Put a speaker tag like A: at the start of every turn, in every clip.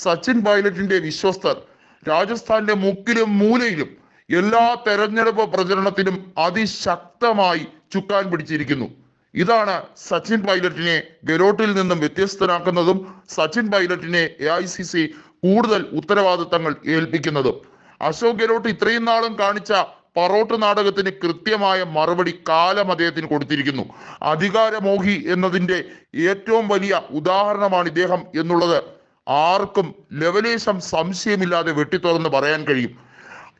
A: സച്ചിൻ പൈലറ്റിന്റെ വിശ്വസ്തർ രാജസ്ഥാന്റെ മുക്കിലും മൂലയിലും എല്ലാ തെരഞ്ഞെടുപ്പ് പ്രചരണത്തിലും അതിശക്തമായി ചുക്കാൻ പിടിച്ചിരിക്കുന്നു. ഇതാണ് സച്ചിൻ പൈലറ്റിനെ ഗെലോട്ടിൽ നിന്നും വ്യത്യസ്തനാക്കുന്നതും സച്ചിൻ പൈലറ്റിനെ AICC കൂടുതൽ ഉത്തരവാദിത്തങ്ങൾ ഏൽപ്പിക്കുന്നതും. അശോക് ഗെലോട്ട് ഇത്രയും നാളും കാണിച്ച പറോട്ട് നാടകത്തിന് കൃത്യമായ മറുപടി കാലം അദ്ദേഹത്തിന് കൊടുത്തിരിക്കുന്നു. അധികാരമോഹി എന്നതിന്റെ ഏറ്റവും വലിയ ഉദാഹരണമാണ് ഇദ്ദേഹം എന്നുള്ളത് ആർക്കും ലവലേശം സംശയമില്ലാതെ വെട്ടിത്തുറന്ന് പറയാൻ കഴിയും.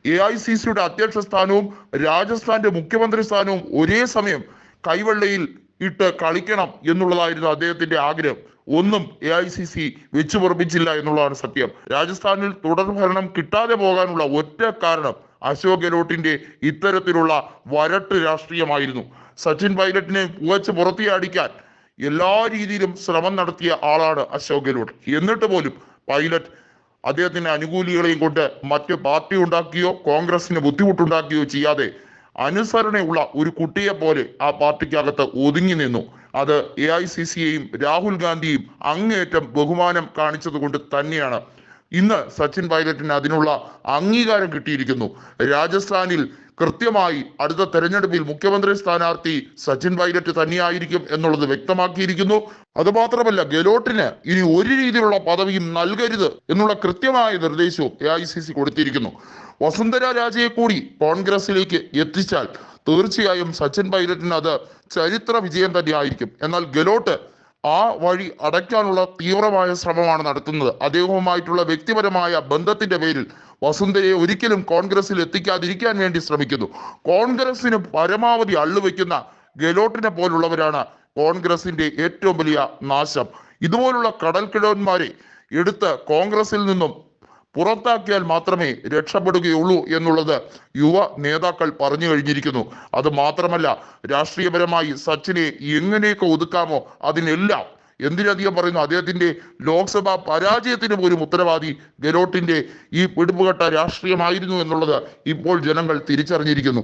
A: AICCയുടെ അധ്യക്ഷ സ്ഥാനവും രാജസ്ഥാന്റെ മുഖ്യമന്ത്രി സ്ഥാനവും ഒരേ സമയം കൈവെള്ളയിൽ ഇട്ട് കളിക്കണം എന്നുള്ളതായിരുന്നു അദ്ദേഹത്തിന്റെ ആഗ്രഹം. ഒന്നും AICC വെച്ചു പൊറപ്പിച്ചില്ല എന്നുള്ളതാണ് സത്യം. രാജസ്ഥാനിൽ തുടർ ഭരണം കിട്ടാതെ പോകാനുള്ള ഒറ്റ കാരണം അശോക് ഗെലോട്ടിന്റെ ഇത്തരത്തിലുള്ള വരട്ട് രാഷ്ട്രീയമായിരുന്നു. സച്ചിൻ പൈലറ്റിനെ പുകച്ച് പുറത്തിയാടിക്കാൻ എല്ലാ രീതിയിലും ശ്രമം നടത്തിയ ആളാണ് അശോക് ഗെലോട്ട്. എന്നിട്ട് പോലും പൈലറ്റ് അദ്ദേഹത്തിന്റെ അനുകൂലികളെയും കൊണ്ട് മറ്റ് പാർട്ടി ഉണ്ടാക്കിയോ കോൺഗ്രസിന് ബുദ്ധിമുട്ടുണ്ടാക്കിയോ ചെയ്യാതെ അനുസരണയുള്ള ഒരു കുട്ടിയെ പോലെ ആ പാർട്ടിക്കകത്ത് ഒതുങ്ങി നിന്നു. അത് AICCയെയും രാഹുൽ ഗാന്ധിയും അങ്ങേയറ്റം ബഹുമാനം കാണിച്ചത് കൊണ്ട് തന്നെയാണ് ഇന്ന് സച്ചിൻ പൈലറ്റിന് അതിനുള്ള അംഗീകാരം കിട്ടിയിരിക്കുന്നു. രാജസ്ഥാനിൽ കൃത്യമായി അടുത്ത തെരഞ്ഞെടുപ്പിൽ മുഖ്യമന്ത്രി സ്ഥാനാർത്ഥി സച്ചിൻ പൈലറ്റ് തന്നെയായിരിക്കും എന്നുള്ളത് വ്യക്തമാക്കിയിരിക്കുന്നു. അതുമാത്രമല്ല, ഗെലോട്ടിന് ഇനി ഒരു രീതിയിലുള്ള പദവിയും നൽകരുത് എന്നുള്ള കൃത്യമായ നിർദ്ദേശവും AICC കൊടുത്തിരിക്കുന്നു. വസുന്ധര രാജയെ കൂടി കോൺഗ്രസിലേക്ക് എത്തിച്ചാൽ തീർച്ചയായും സച്ചിൻ പൈലറ്റിന് അത് ചരിത്ര വിജയം തന്നെയായിരിക്കും. എന്നാൽ ഗെലോട്ട് ആ വഴി അടയ്ക്കാനുള്ള തീവ്രമായ ശ്രമമാണ് നടത്തുന്നത്. അദ്ദേഹവുമായിട്ടുള്ള വ്യക്തിപരമായ ബന്ധത്തിന്റെ പേരിൽ വസുന്ധരയെ ഒരിക്കലും കോൺഗ്രസിൽ എത്തിക്കാതിരിക്കാൻ വേണ്ടി ശ്രമിക്കുന്നു. കോൺഗ്രസിന് പരമാവധി അള്ളുവെക്കുന്ന ഗെലോട്ടിനെ പോലുള്ളവരാണ് കോൺഗ്രസിന്റെ ഏറ്റവും വലിയ നാശം. ഇതുപോലുള്ള കടൽക്കിഴവന്മാരെ എടുത്ത് കോൺഗ്രസിൽ നിന്നും പുറത്താക്കിയാൽ മാത്രമേ രക്ഷപ്പെടുകയുള്ളൂ എന്നുള്ളത് യുവ നേതാക്കൾ പറഞ്ഞു കഴിഞ്ഞിരിക്കുന്നു. അത് മാത്രമല്ല, രാഷ്ട്രീയപരമായി സച്ചിനെ എങ്ങനെയൊക്കെ ഒതുക്കാമോ അതിനെല്ലാം, എന്തിനധികം പറയുന്നു, അദ്ദേഹത്തിന്റെ ലോക്സഭാ പരാജയത്തിന് പോലും ഉത്തരവാദി ഗെലോട്ടിന്റെ ഈ പിടിപ്പുകെട്ട രാഷ്ട്രീയമായിരുന്നു എന്നുള്ളത് ഇപ്പോൾ ജനങ്ങൾ തിരിച്ചറിഞ്ഞിരിക്കുന്നു.